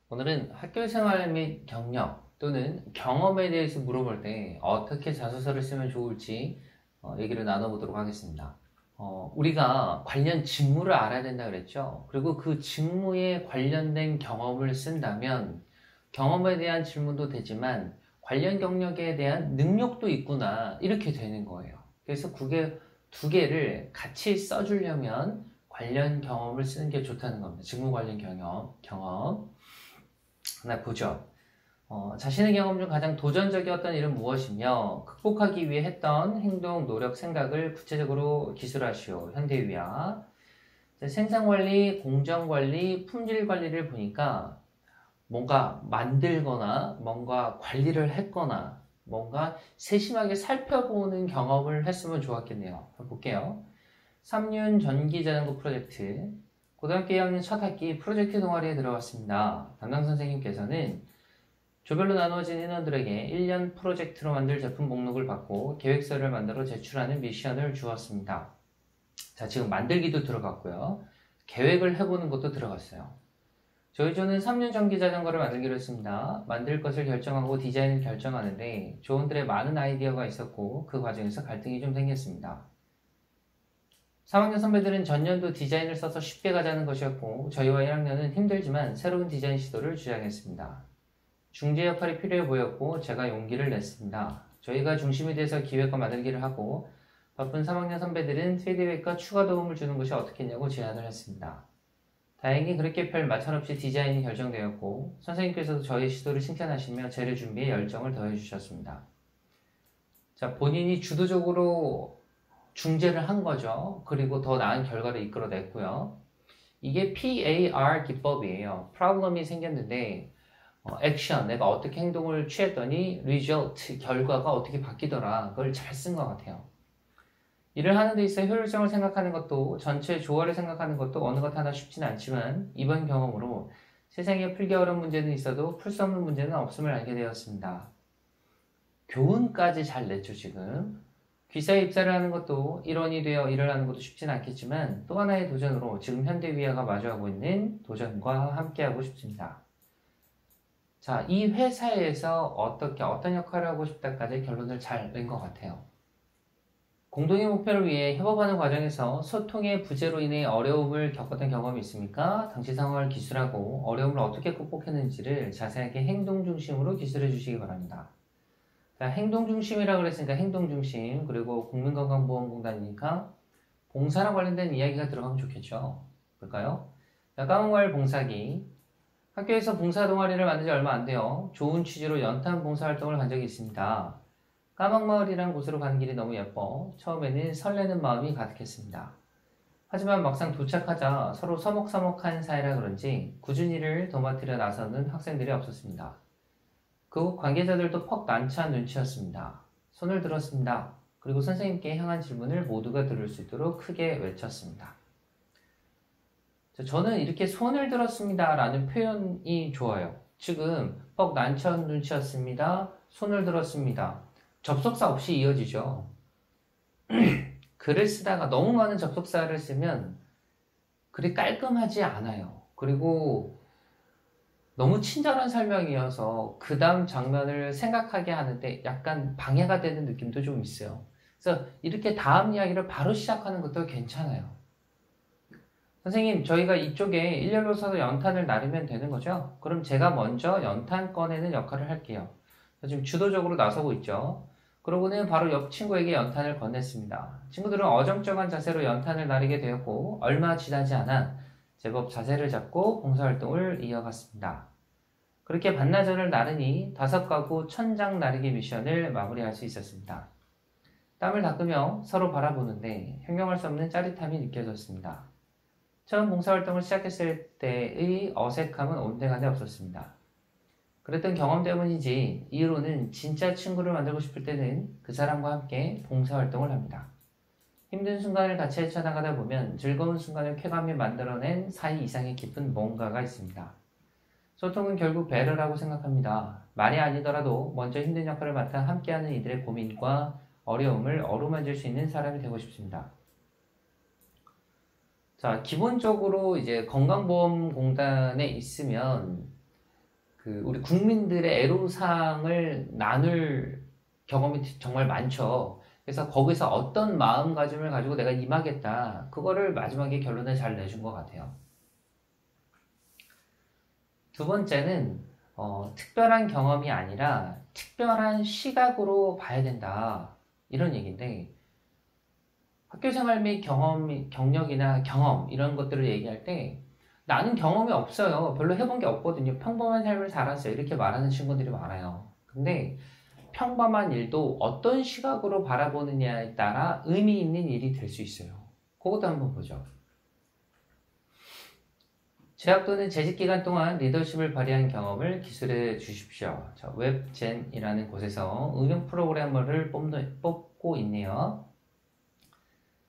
오늘은 학교 생활 및 경력 또는 경험에 대해서 물어볼 때 어떻게 자소서를 쓰면 좋을지 얘기를 나눠보도록 하겠습니다. 우리가 관련 직무를 알아야 된다 그랬죠. 그리고 그 직무에 관련된 경험을 쓴다면 경험에 대한 질문도 되지만 관련 경력에 대한 능력도 있구나 이렇게 되는 거예요. 그래서 그게 두 개를 같이 써주려면 관련 경험을 쓰는 게 좋다는 겁니다. 직무 관련 경험. 하나 보죠. 자신의 경험 중 가장 도전적이었던 일은 무엇이며 극복하기 위해 했던 행동, 노력, 생각을 구체적으로 기술하시오. 현대의학. 생산관리, 공정관리, 품질관리를 보니까 뭔가 만들거나 뭔가 관리를 했거나 뭔가 세심하게 살펴보는 경험을 했으면 좋았겠네요. 볼게요. 3륜 전기자전거 프로젝트. 고등학교 2학년 첫 학기 프로젝트 동아리에 들어갔습니다. 담당 선생님께서는 조별로 나누어진 인원들에게 1년 프로젝트로 만들 제품 목록을 받고 계획서를 만들어 제출하는 미션을 주었습니다. 자, 지금 만들기도 들어갔고요. 계획을 해보는 것도 들어갔어요. 저희 조는 3륜 전기 자전거를 만들기로 했습니다. 만들 것을 결정하고 디자인을 결정하는데 조원들의 많은 아이디어가 있었고 그 과정에서 갈등이 좀 생겼습니다. 3학년 선배들은 전년도 디자인을 써서 쉽게 가자는 것이었고 저희와 1학년은 힘들지만 새로운 디자인 시도를 주장했습니다. 중재 역할이 필요해 보였고 제가 용기를 냈습니다. 저희가 중심이 돼서 기획과 만들기를 하고 바쁜 3학년 선배들은 피드백과 추가 도움을 주는 것이 어떻겠냐고 제안을 했습니다. 다행히 그렇게 별 마찰 없이 디자인이 결정되었고 선생님께서도 저희 시도를 칭찬하시며 재료 준비에 열정을 더해주셨습니다. 자, 본인이 주도적으로 중재를 한 거죠. 그리고 더 나은 결과를 이끌어냈고요. 이게 PAR 기법이에요. 프로블럼이 생겼는데 액션, 내가 어떻게 행동을 취했더니 result, 결과가 어떻게 바뀌더라. 그걸 잘 쓴 것 같아요. 일을 하는 데 있어 효율성을 생각하는 것도 전체 조화를 생각하는 것도 어느 것 하나 쉽지는 않지만 이번 경험으로 세상에 풀기 어려운 문제는 있어도 풀 수 없는 문제는 없음을 알게 되었습니다. 교훈까지 잘 냈죠 지금. 귀사에 입사를 하는 것도 일원이 되어 일을 하는 것도 쉽진 않겠지만 또 하나의 도전으로 지금 현대위아가 마주하고 있는 도전과 함께하고 싶습니다. 자, 이 회사에서 어떤 역할을 하고 싶다까지 결론을 잘 낸 것 같아요. 공동의 목표를 위해 협업하는 과정에서 소통의 부재로 인해 어려움을 겪었던 경험이 있습니까? 당시 상황을 기술하고 어려움을 어떻게 극복했는지를 자세하게 행동 중심으로 기술해 주시기 바랍니다. 자, 행동 중심이라고 그랬으니까 행동 중심, 그리고 국민건강보험공단이니까 봉사랑 관련된 이야기가 들어가면 좋겠죠. 볼까요? 자, 까만과일 봉사기. 학교에서 봉사 동아리를 만든 지 얼마 안 돼요. 좋은 취지로 연탄 봉사활동을 간 적이 있습니다. 까막마을이란 곳으로 가는 길이 너무 예뻐 처음에는 설레는 마음이 가득했습니다. 하지만 막상 도착하자 서로 서먹서먹한 사이라 그런지 꾸준히 일을 도맡으려 나서는 학생들이 없었습니다. 그 관계자들도 퍽 난처한 눈치였습니다. 손을 들었습니다. 그리고 선생님께 향한 질문을 모두가 들을 수 있도록 크게 외쳤습니다. 저는 이렇게 손을 들었습니다 라는 표현이 좋아요. 지금 퍽 난처한 눈치였습니다. 손을 들었습니다. 접속사 없이 이어지죠. 글을 쓰다가 너무 많은 접속사를 쓰면 글이 깔끔하지 않아요. 그리고 너무 친절한 설명이어서 그 다음 장면을 생각하게 하는데 약간 방해가 되는 느낌도 좀 있어요. 그래서 이렇게 다음 이야기를 바로 시작하는 것도 괜찮아요. 선생님, 저희가 이쪽에 일렬로 서서 연탄을 나르면 되는 거죠? 그럼 제가 먼저 연탄 꺼내는 역할을 할게요. 지금 주도적으로 나서고 있죠. 그러고는 바로 옆 친구에게 연탄을 건넸습니다. 친구들은 어정쩡한 자세로 연탄을 나르게 되었고 얼마 지나지 않아 제법 자세를 잡고 봉사활동을 이어갔습니다. 그렇게 반나절을 나르니 5가구 천장 나르기 미션을 마무리할 수 있었습니다. 땀을 닦으며 서로 바라보는데 형용할 수 없는 짜릿함이 느껴졌습니다. 처음 봉사활동을 시작했을 때의 어색함은 온데간데 없었습니다. 그랬던 경험 때문인지 이후로는 진짜 친구를 만들고 싶을 때는 그 사람과 함께 봉사활동을 합니다. 힘든 순간을 같이 헤쳐나가다 보면 즐거운 순간을 쾌감이 만들어낸 사이 이상의 깊은 뭔가가 있습니다. 소통은 결국 배려라고 생각합니다. 말이 아니더라도 먼저 힘든 역할을 맡아 함께하는 이들의 고민과 어려움을 어루만질 수 있는 사람이 되고 싶습니다. 자, 기본적으로 이제 건강보험공단에 있으면 우리 국민들의 애로사항을 나눌 경험이 정말 많죠. 그래서 거기서 어떤 마음가짐을 가지고 내가 임하겠다. 그거를 마지막에 결론을 잘 내준 것 같아요. 두 번째는 특별한 경험이 아니라 특별한 시각으로 봐야 된다. 이런 얘기인데 학교생활 및 경력이나 경험 이런 것들을 얘기할 때 나는 경험이 없어요. 별로 해본 게 없거든요. 평범한 삶을 살았어요. 이렇게 말하는 친구들이 많아요. 근데 평범한 일도 어떤 시각으로 바라보느냐에 따라 의미 있는 일이 될 수 있어요. 그것도 한번 보죠. 재학 또는 재직 기간 동안 리더십을 발휘한 경험을 기술해 주십시오. 자, 웹젠이라는 곳에서 응용 프로그래머를 뽑고 있네요.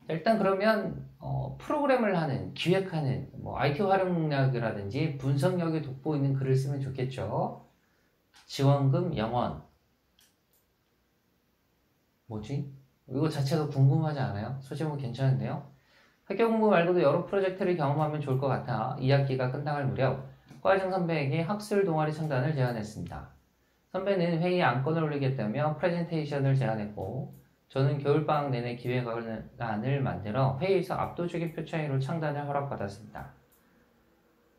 일단 그러면 프로그램을 하는, 기획하는 IT 활용력이라든지 분석력이 돋보이는 글을 쓰면 좋겠죠. 지원금 영원. 뭐지? 이거 자체가 궁금하지 않아요? 소제목 괜찮은데요? 학교 공부 말고도 여러 프로젝트를 경험하면 좋을 것 같아 2학기가 끝나갈 무렵 과외생 선배에게 학술 동아리 창단을 제안했습니다. 선배는 회의에 안건을 올리겠다며 프레젠테이션을 제안했고 저는 겨울방학 내내 기획안을 만들어 회의에서 압도적인 표 차이로 창단을 허락받았습니다.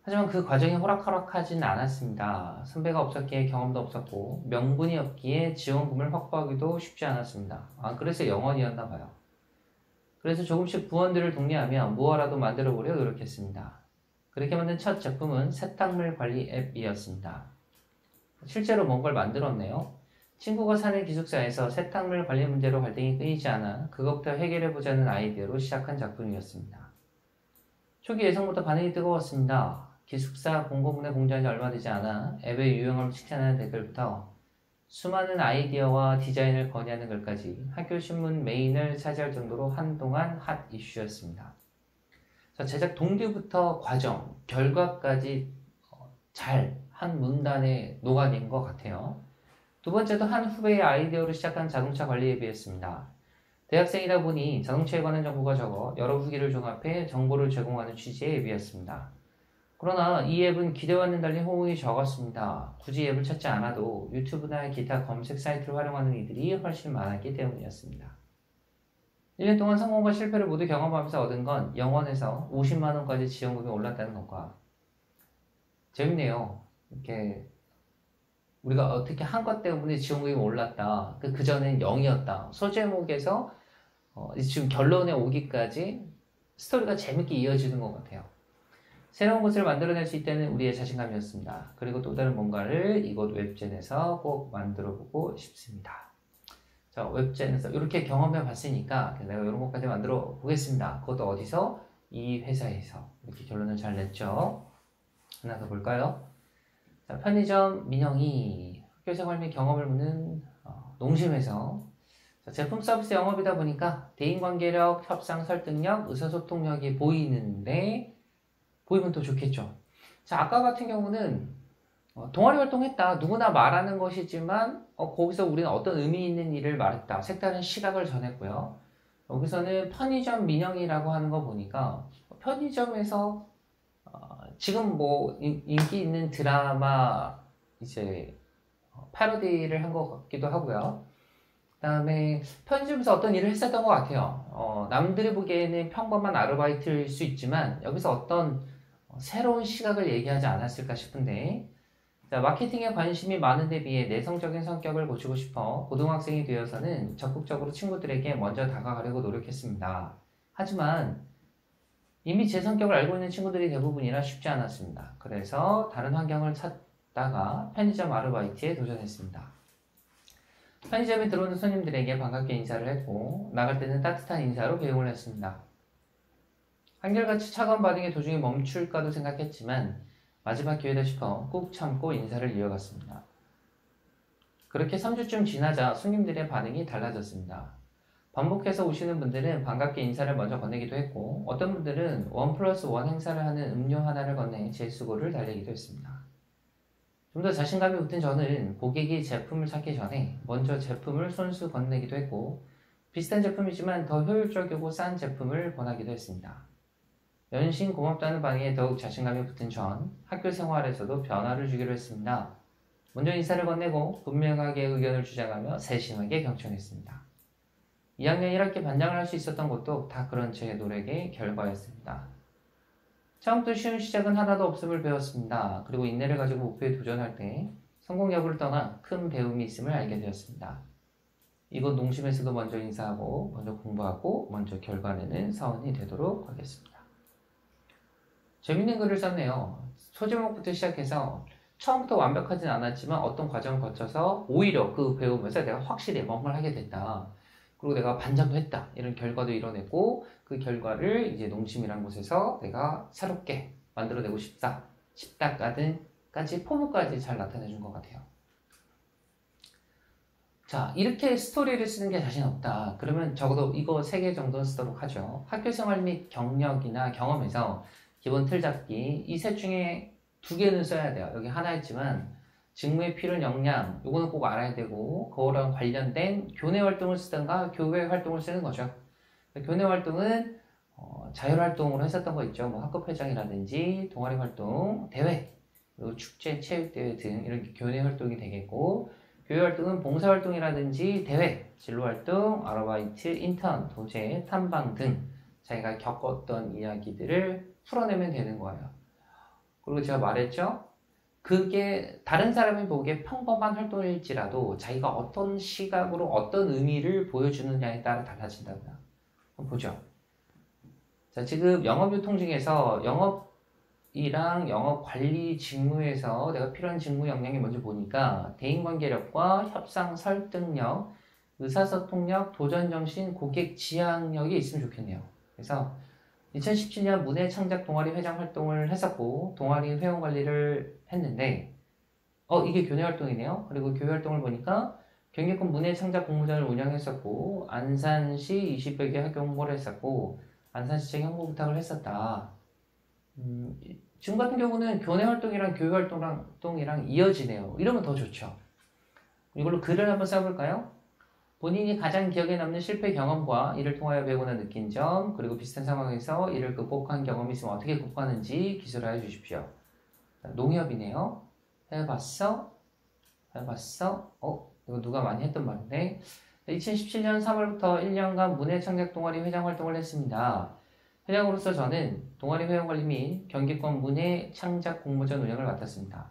하지만 그 과정이 호락호락하진 않았습니다. 선배가 없었기에 경험도 없었고 명분이 없기에 지원금을 확보하기도 쉽지 않았습니다. 그래서 영원이었나 봐요. 그래서 조금씩 부원들을 독려하며 무엇라도 만들어보려 노력했습니다. 그렇게 만든 첫 제품은 세탁물 관리 앱이었습니다. 실제로 뭔가를 만들었네요. 친구가 사는 기숙사에서 세탁물 관리 문제로 갈등이 끊이지 않아 그것부터 해결해보자는 아이디어로 시작한 작품이었습니다. 초기 예상보다 반응이 뜨거웠습니다. 기숙사 공고문에 공지한 지 얼마 되지 않아 앱의 유용함을 칭찬하는 댓글부터 수많은 아이디어와 디자인을 건의하는 글까지 학교 신문 메인을 차지할 정도로 한동안 핫 이슈였습니다. 제작 동기부터 과정, 결과까지 잘 한 문단에 녹아낸 것 같아요. 두 번째도 한 후배의 아이디어로 시작한 자동차 관리 앱이었습니다. 대학생이다 보니 자동차에 관한 정보가 적어 여러 후기를 종합해 정보를 제공하는 취지의 앱이었습니다. 그러나 이 앱은 기대와는 달리 호응이 적었습니다. 굳이 앱을 찾지 않아도 유튜브나 기타 검색 사이트를 활용하는 이들이 훨씬 많았기 때문이었습니다. 1년 동안 성공과 실패를 모두 경험하면서 얻은 건 영원에서 50만원까지 지원금이 올랐다는 것과 재밌네요. 이렇게 우리가 어떻게 한 것 때문에 지원금이 올랐다. 그전엔 0이었다. 소제목에서 지금 결론에 오기까지 스토리가 재밌게 이어지는 것 같아요. 새로운 것을 만들어낼 수 있다는 우리의 자신감이었습니다. 그리고 또 다른 뭔가를 이곳 웹젠에서 꼭 만들어보고 싶습니다. 자, 웹젠에서 이렇게 경험해 봤으니까 내가 이런 것까지 만들어 보겠습니다. 그것도 어디서? 이 회사에서. 이렇게 결론을 잘 냈죠. 하나 더 볼까요? 자, 편의점 민영이 학교생활 및 경험을 묻는 농심에서 제품 서비스 영업이다 보니까 대인관계력, 협상 설득력, 의사소통력이 보이는데 보이면 또 좋겠죠. 자, 아까 같은 경우는 동아리 활동했다. 누구나 말하는 것이지만 거기서 우리는 어떤 의미 있는 일을 말했다. 색다른 시각을 전했고요. 여기서는 편의점 민영이라고 하는 거 보니까 편의점에서 지금 인기 있는 드라마 이제 패러디를 한 것 같기도 하고요. 그 다음에 편의점에서 어떤 일을 했었던 것 같아요. 남들이 보기에는 평범한 아르바이트일 수 있지만 여기서 어떤 새로운 시각을 얘기하지 않았을까 싶은데 자, 마케팅에 관심이 많은 데 비해 내성적인 성격을 고치고 싶어 고등학생이 되어서는 적극적으로 친구들에게 먼저 다가가려고 노력했습니다. 하지만 이미 제 성격을 알고 있는 친구들이 대부분이라 쉽지 않았습니다. 그래서 다른 환경을 찾다가 편의점 아르바이트에 도전했습니다. 편의점에 들어오는 손님들에게 반갑게 인사를 했고 나갈 때는 따뜻한 인사로 배웅을 했습니다. 한결같이 차가운 반응에 도중에 멈출까도 생각했지만 마지막 기회다 싶어 꾹 참고 인사를 이어갔습니다. 그렇게 3주쯤 지나자 손님들의 반응이 달라졌습니다. 반복해서 오시는 분들은 반갑게 인사를 먼저 건네기도 했고 어떤 분들은 1+1 행사를 하는 음료 하나를 건네 제 수고를 달래기도 했습니다. 좀 더 자신감이 붙은 저는 고객이 제품을 찾기 전에 먼저 제품을 손수 건네기도 했고 비슷한 제품이지만 더 효율적이고 싼 제품을 권하기도 했습니다. 연신 고맙다는 반응에 더욱 자신감이 붙은 전 학교 생활에서도 변화를 주기로 했습니다. 먼저 인사를 건네고 분명하게 의견을 주장하며 세심하게 경청했습니다. 2학년 1학기 반장을 할 수 있었던 것도 다 그런 제 노력의 결과였습니다. 처음부터 쉬운 시작은 하나도 없음을 배웠습니다. 그리고 인내를 가지고 목표에 도전할 때 성공 여부를 떠나 큰 배움이 있음을 알게 되었습니다. 이곳 농심에서도 먼저 인사하고 먼저 공부하고 먼저 결과내는 사원이 되도록 하겠습니다. 재밌는 글을 썼네요. 소제목부터 시작해서 처음부터 완벽하진 않았지만 어떤 과정을 거쳐서 오히려 그 배우면서 내가 확실히 뭔가를 하게 됐다. 그리고 내가 반장도 했다. 이런 결과도 이뤄냈고 그 결과를 이제 농심이라는 곳에서 내가 새롭게 만들어내고 싶다까지 포부까지 잘 나타내준 것 같아요. 자, 이렇게 스토리를 쓰는 게 자신 없다. 그러면 적어도 이거 3개 정도는 쓰도록 하죠. 학교 생활 및 경력이나 경험에서 기본 틀 잡기 이 셋 중에 2개는 써야 돼요. 여기 하나 있지만 직무에 필요한 역량 요거는 꼭 알아야 되고 그거랑 관련된 교내 활동을 쓰든가 교회 활동을 쓰는 거죠. 교내 활동은 자율활동으로 했었던 거 있죠. 뭐 학급회장이라든지 동아리 활동, 대회, 그리고 축제, 체육대회 등 이런 교내 활동이 되겠고 교회 활동은 봉사활동이라든지 대회, 진로활동, 아르바이트, 인턴, 도제, 탐방 등 자기가 겪었던 이야기들을 풀어내면 되는 거예요. 그리고 제가 말했죠? 그게 다른 사람이 보기에 평범한 활동일지라도 자기가 어떤 시각으로 어떤 의미를 보여주느냐에 따라 달라진다고요. 한번 보죠. 자, 지금 영업유통 중에서 영업이랑 영업관리 직무에서 내가 필요한 직무 역량이 먼저 보니까 대인관계력과 협상 설득력, 의사소통력, 도전정신, 고객 지향력이 있으면 좋겠네요. 그래서 2017년 문해 창작 동아리 회장 활동을 했었고 동아리 회원 관리를 했는데 이게 교내 활동이네요. 그리고 교회 활동을 보니까 경기권 문해 창작 공모전을 운영했었고 안산시 20여 개 학교 홍보를 했었고 안산시청 홍보 부탁을 했었다. 지금 같은 경우는 교내 활동이랑 교회 활동이랑 이어지네요. 이러면 더 좋죠. 이걸로 글을 한번 써볼까요? 본인이 가장 기억에 남는 실패 경험과 이를 통하여 배우거나 느낀 점, 그리고 비슷한 상황에서 이를 극복한 경험이 있으면 어떻게 극복하는지 기술하여 주십시오. 농협이네요. 해봤어? 이거 누가 많이 했던 말인데 2017년 3월부터 1년간 문해창작 동아리 회장 활동을 했습니다. 회장으로서 저는 동아리 회원 관리 및 경기권 문해창작 공모전 운영을 맡았습니다.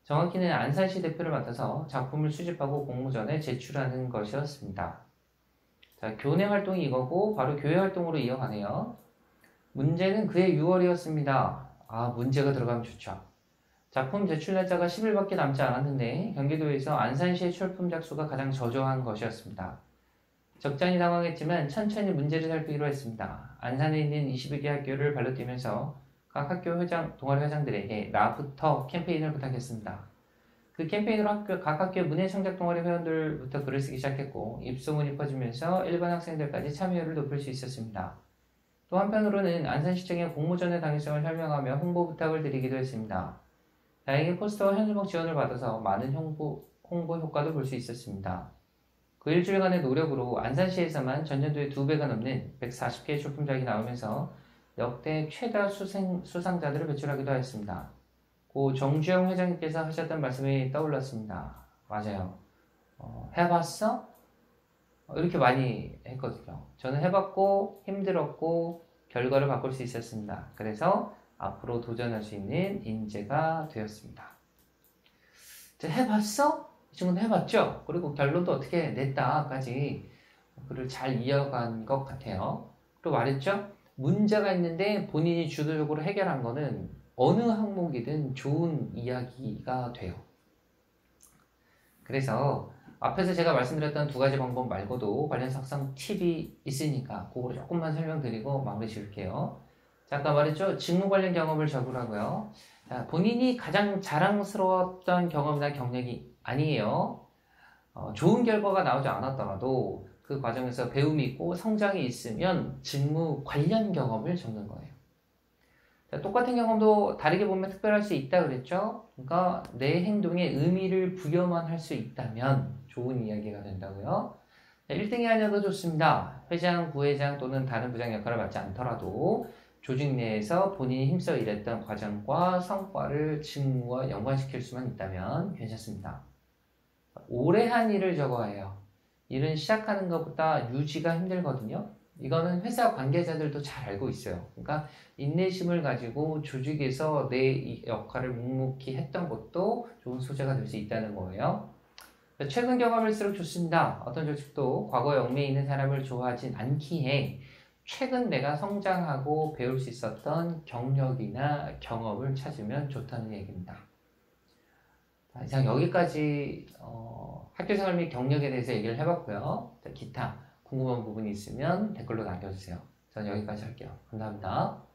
정확히는 안산시 대표를 맡아서 작품을 수집하고 공모전에 제출하는 것이었습니다. 자, 교내 활동이 이거고 바로 교회 활동으로 이어가네요. 문제는 그해 6월이었습니다. 문제가 들어가면 좋죠. 작품 제출 날짜가 10일밖에 남지 않았는데 경기도에서 안산시의 출품작 수가 가장 저조한 것이었습니다. 적잖이 당황했지만 천천히 문제를 살피기로 했습니다. 안산에 있는 21개 학교를 발로 뛰면서 각 학교 동아리 회장들에게 나부터 캠페인을 부탁했습니다. 그 캠페인으로 각 학교 문해창작 동아리 회원들부터 글을 쓰기 시작했고 입소문이 퍼지면서 일반 학생들까지 참여율을 높일 수 있었습니다. 또 한편으로는 안산시청의 공모전의 당위성을 설명하며 홍보 부탁을 드리기도 했습니다. 다행히 포스터와 현수막 지원을 받아서 많은 홍보 효과도 볼 수 있었습니다. 그 일주일간의 노력으로 안산시에서만 전년도의 2배가 넘는 140개의 출품작이 나오면서 역대 최다 수상자들을 배출하기도 하였습니다. 고 정주영 회장님께서 하셨던 말씀이 떠올랐습니다. 맞아요. 해봤어? 이렇게 많이 했거든요. 저는 해봤고 힘들었고 결과를 바꿀 수 있었습니다. 그래서 앞으로 도전할 수 있는 인재가 되었습니다. 해봤어? 이 친구는 해봤죠? 그리고 결론도 어떻게 냈다까지 글을 잘 이어간 것 같아요. 그리고 말했죠? 문제가 있는데 본인이 주도적으로 해결한 거는 어느 항목이든 좋은 이야기가 돼요. 그래서 앞에서 제가 말씀드렸던 2가지 방법 말고도 관련 작성 팁이 있으니까 그거 조금만 설명드리고 마무리 지을게요. 자, 아까 말했죠? 직무 관련 경험을 적으라고요. 자, 본인이 가장 자랑스러웠던 경험이나 경력이 아니에요. 좋은 결과가 나오지 않았더라도 그 과정에서 배움이 있고 성장이 있으면 직무 관련 경험을 적는 거예요. 자, 똑같은 경험도 다르게 보면 특별할 수 있다 그랬죠? 그러니까 내 행동에 의미를 부여만 할 수 있다면 좋은 이야기가 된다고요. 자, 1등이 아니어도 좋습니다. 회장, 부회장 또는 다른 부장 역할을 맡지 않더라도 조직 내에서 본인이 힘써 일했던 과정과 성과를 직무와 연관시킬 수만 있다면 괜찮습니다. 오래 한 일을 적어야 해요. 일은 시작하는 것보다 유지가 힘들거든요. 이거는 회사 관계자들도 잘 알고 있어요. 그러니까 인내심을 가지고 조직에서 내 역할을 묵묵히 했던 것도 좋은 소재가 될 수 있다는 거예요. 최근 경험일수록 좋습니다. 어떤 조직도 과거에 얽매여 있는 사람을 좋아하진 않기에 최근 내가 성장하고 배울 수 있었던 경력이나 경험을 찾으면 좋다는 얘기입니다. 이상 여기까지 학교생활 및 경력에 대해서 얘기를 해봤고요. 기타 궁금한 부분이 있으면 댓글로 남겨주세요. 저는 여기까지 할게요. 감사합니다.